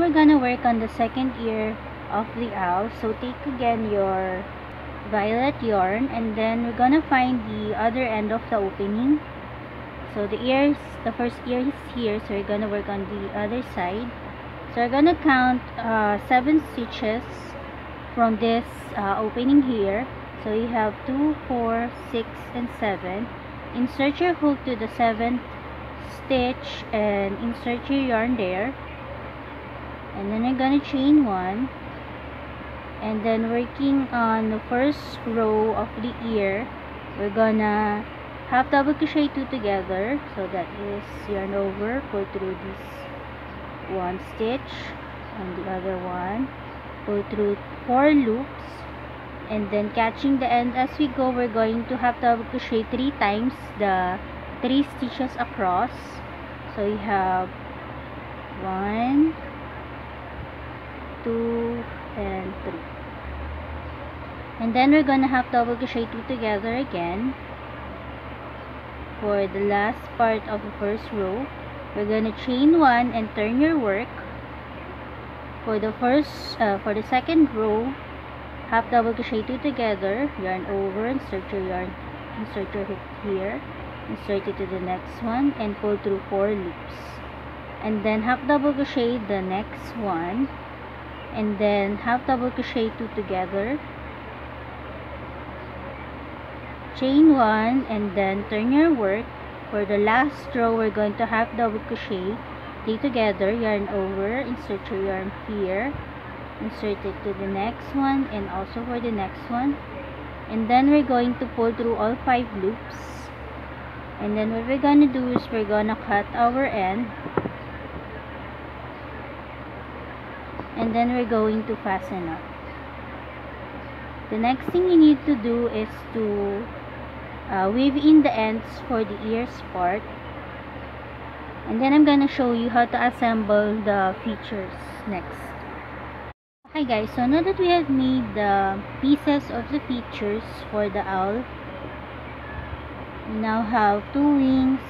we're gonna work on the second ear of the owl. So take again your violet yarn, and then we're gonna find the other end of the opening. So the first ear is here, so we're gonna work on the other side. So we're gonna count 7 stitches from this opening here. So you have 2, 4, 6, and 7. Insert your hook to the 7th stitch and insert your yarn there, and then you're gonna chain 1, and then working on the first row of the ear, we're gonna half double crochet 2 together. So that is yarn over, pull through this 1 stitch, and the other one pull through 4 loops, and then catching the end as we go, we're going to half double crochet 3 times the 3 stitches across. So you have 1, 2, and 3, and then we're gonna half double crochet 2 together again. For the last part of the first row, we're gonna chain 1 and turn your work. For the second row, half double crochet 2 together, yarn over, insert your hook here, insert it to the next one, and pull through 4 loops, and then half double crochet the next one, and then half double crochet 2 together, chain 1, and then turn your work. For the last row, we're going to half double crochet 3 together, yarn over, insert your yarn here, insert it to the next one, and also for the next one, and then we're going to pull through all 5 loops, and then what we're gonna do is we're gonna cut our end, and then we're going to fasten up. The next thing you need to do is to weave in the ends for the ears part, and then I'm gonna show you how to assemble the features next. Hi guys, so now that we have made the pieces of the features for the owl, we now have 2 wings,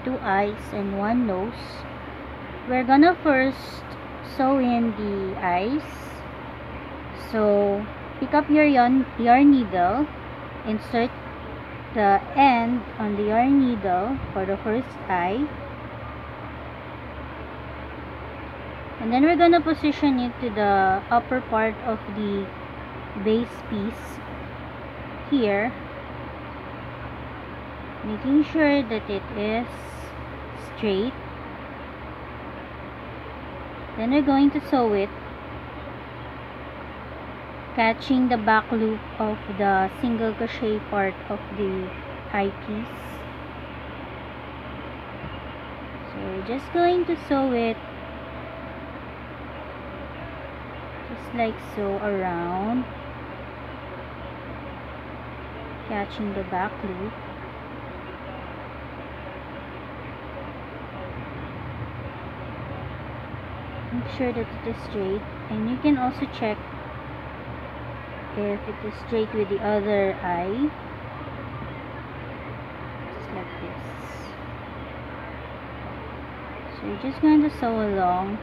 2 eyes, and 1 nose. We're gonna first sew in the eyes. So pick up your yarn needle, insert the end on the yarn needle for the first eye, and then we're gonna position it to the upper part of the base piece here, making sure that it is straight. Then we're going to sew it, catching the back loop of the single crochet part of the eye piece. So we're just going to sew it just like so around, catching the back loop. Make sure that it is straight, and you can also check if it is straight with the other eye, just like this. So you're just going to sew along,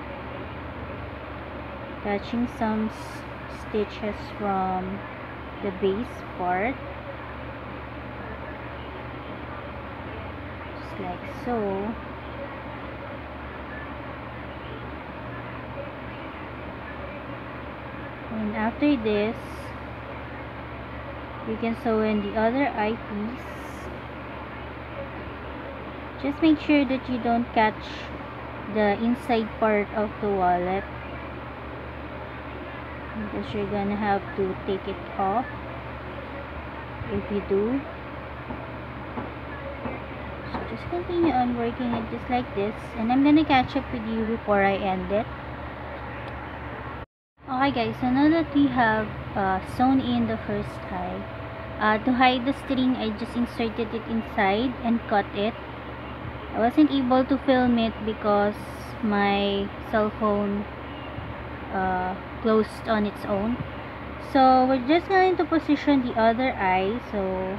catching some stitches from the base part, just like so. And after this, you can sew in the other eye piece. Just make sure that you don't catch the inside part of the wallet, because you're gonna have to take it off if you do. So just continue on working it just like this, and I'm gonna catch up with you before I end it. Okay guys, so now that we have sewn in the first eye, to hide the string, I just inserted it inside and cut it. I wasn't able to film it because my cell phone closed on its own. So we're just going to position the other eye. So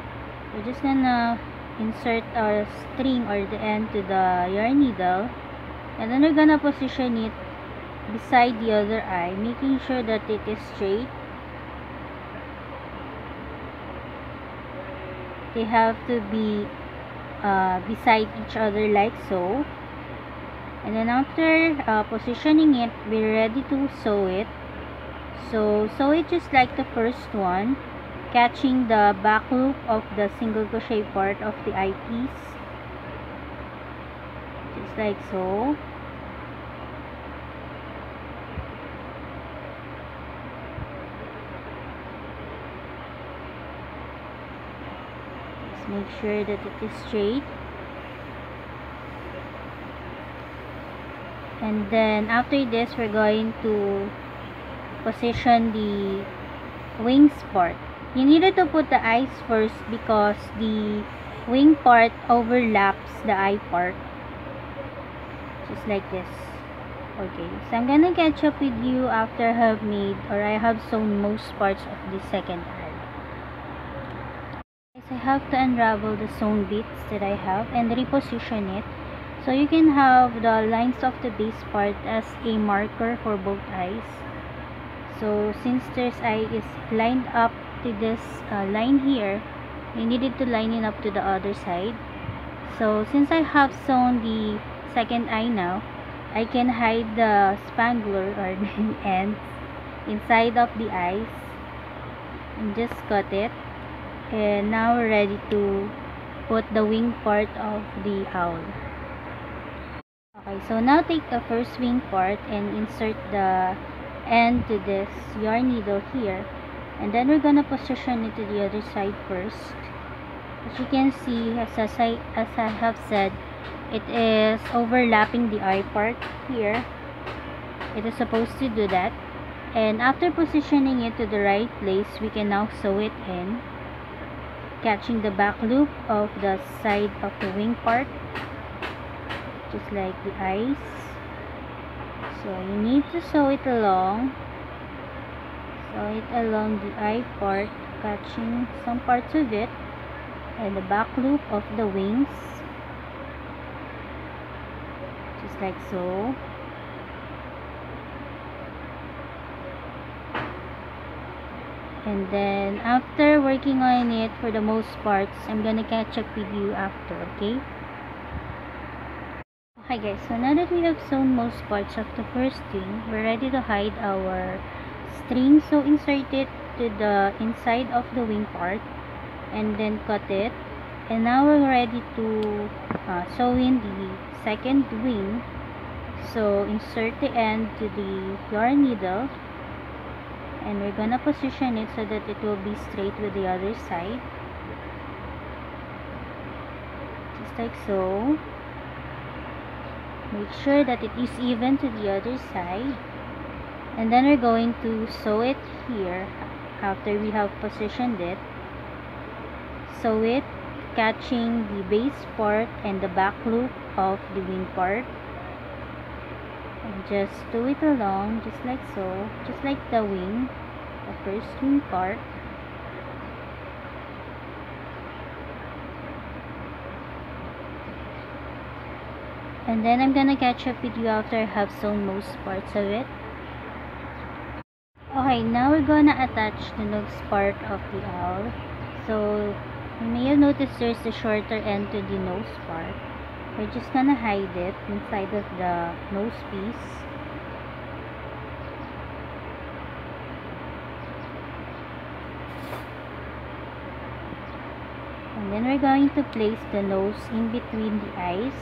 we're just gonna insert our string or the end to the yarn needle, and then we're gonna position it beside the other eye, making sure that it is straight. They have to be beside each other like so. And then after positioning it, we're ready to sew it. So sew it just like the first one, catching the back loop of the single crochet part of the eyepiece, just like so. Just make sure that it is straight. And then after this, we're going to position the wings part. You needed to put the eyes first because the wing part overlaps the eye part, just like this. Okay, so I'm gonna catch up with you after I have sewn most parts of the second eye. I have to unravel the sewn bits that I have and reposition it, so you can have the lines of the base part as a marker for both eyes. So since this eye is lined up to this line here, you needed to line it up to the other side. So since I have sewn the second eye now, I can hide the spangler or the ends inside of the eyes and just cut it. And now we're ready to put the wing part of the owl. Okay, so now take the first wing part and insert the end to this yarn needle here, and then we're gonna position it to the other side first. As you can see, as I have said, it is overlapping the eye part here. It is supposed to do that. And after positioning it to the right place, we can now sew it in, catching the back loop of the side of the wing part, just like the eyes. So you need to sew it along the eye part, catching some parts of it, and the back loop of the wings, just like so. And then after working on it for the most parts, I'm gonna catch up with you after, okay? Hi guys, so now that we have sewn most parts of the first string, we're ready to hide our string. So insert it to the inside of the wing part and then cut it. And now we're ready to sew in the second wing. So insert the end to the yarn needle, and we're gonna position it so that it will be straight with the other side, just like so. Make sure that it is even to the other side, and then we're going to sew it here after we have positioned it. Sew it, catching the base part and the back loop of the wing part, and just do it along, just like so, just like the wing, the first wing part. And then I'm gonna catch up with you after I have sewn most parts of it. Okay, now we're gonna attach the nose part of the owl. So you may have noticed there's a shorter end to the nose part. We're just gonna hide it inside of the nose piece. And then we're going to place the nose in between the eyes,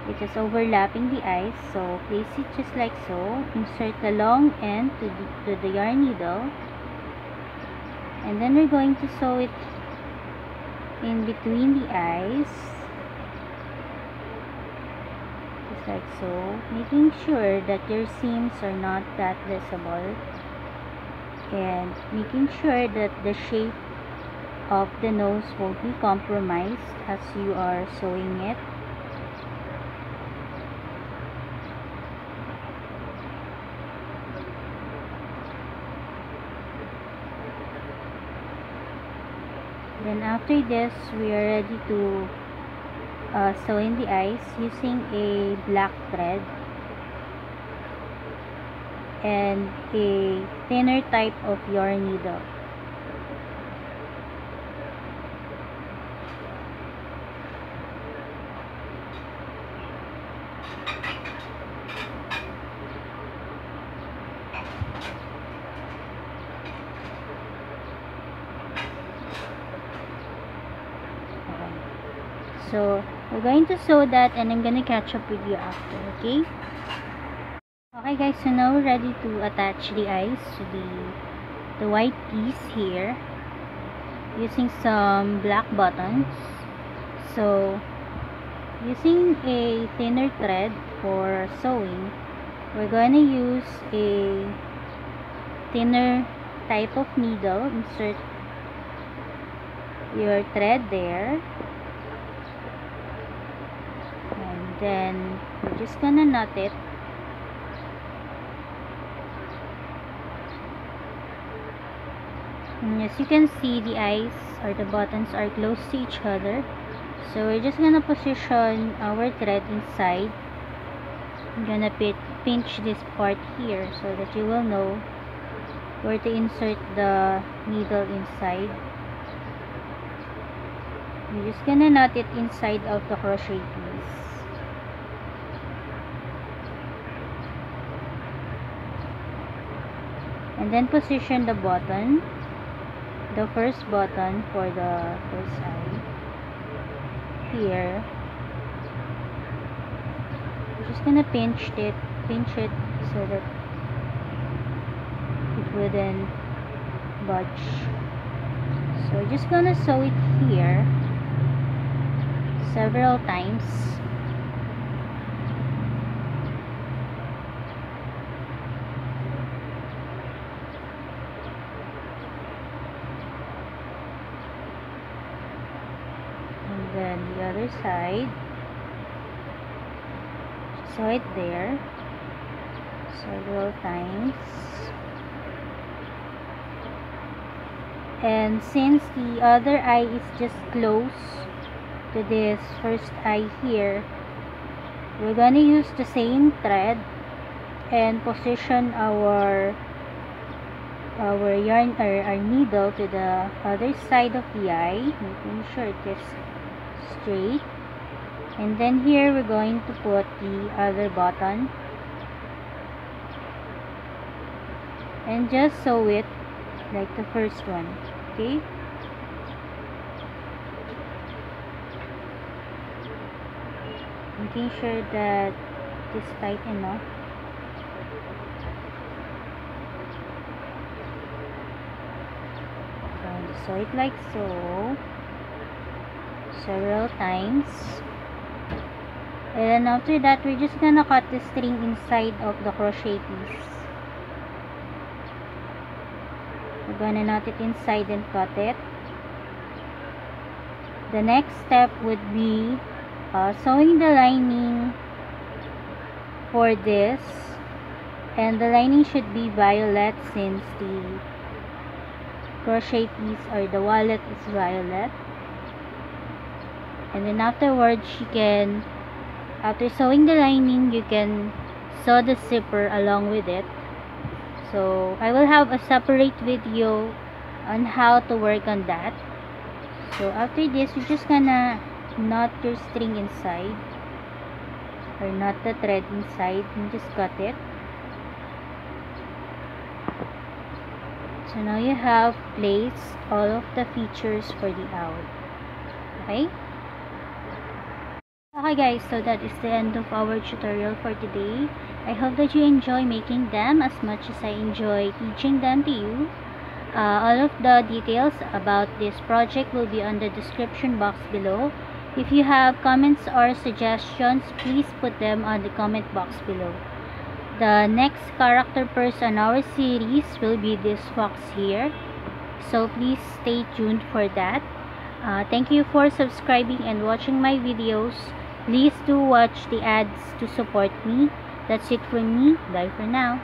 which is overlapping the eyes. So place it just like so. Insert the long end to the yarn needle, and then we're going to sew it in between the eyes, just like so, making sure that your seams are not that visible, and making sure that the shape of the nose won't be compromised as you are sewing it. Then after this, we are ready to sew in the eyes using a black thread. and a thinner type of yarn needle. So we're going to sew that, and I'm gonna catch up with you after, okay? Okay guys, so now we're ready to attach the eyes to the white piece here using some black buttons. So using a thinner thread for sewing, we're gonna use a thinner type of needle. Insert your thread there, and then we're just gonna knot it. And as you can see, the eyes or the buttons are close to each other, so we're just gonna position our thread inside. I'm gonna pinch this part here so that you will know where to insert the needle inside. You're just gonna knot it inside of the crochet piece. And then position the button, the first button for the first eye here. You're just gonna pinch it so that it wouldn't budge. So we're just gonna sew it here several times. And then the other side, sew it there several times. And since the other eye is just close to this first eye here, we're gonna use the same thread and position our yarn or our needle to the other side of the eye, making sure it is straight. And then here we're going to put the other button and just sew it like the first one, okay? Making sure that it is tight enough. So sew it like so several times. And after that, we're just gonna cut the string inside of the crochet piece. We're gonna knot it inside and cut it. The next step would be sewing the lining for this, and the lining should be violet since the crochet piece or the wallet is violet. And then afterwards, you can, after sewing the lining, you can sew the zipper along with it. So I will have a separate video on how to work on that. So after this, you're just gonna knot your string inside, or knot the thread inside, and just cut it. So now you have placed all of the features for the owl. Okay? Okay guys, so that is the end of our tutorial for today. I hope that you enjoy making them as much as I enjoy teaching them to you. All of the details about this project will be on the description box below. If you have comments or suggestions, please put them on the comment box below. The next character person on our series will be this fox here, so please stay tuned for that. Thank you for subscribing and watching my videos. Please do watch the ads to support me. That's it from me. Bye for now.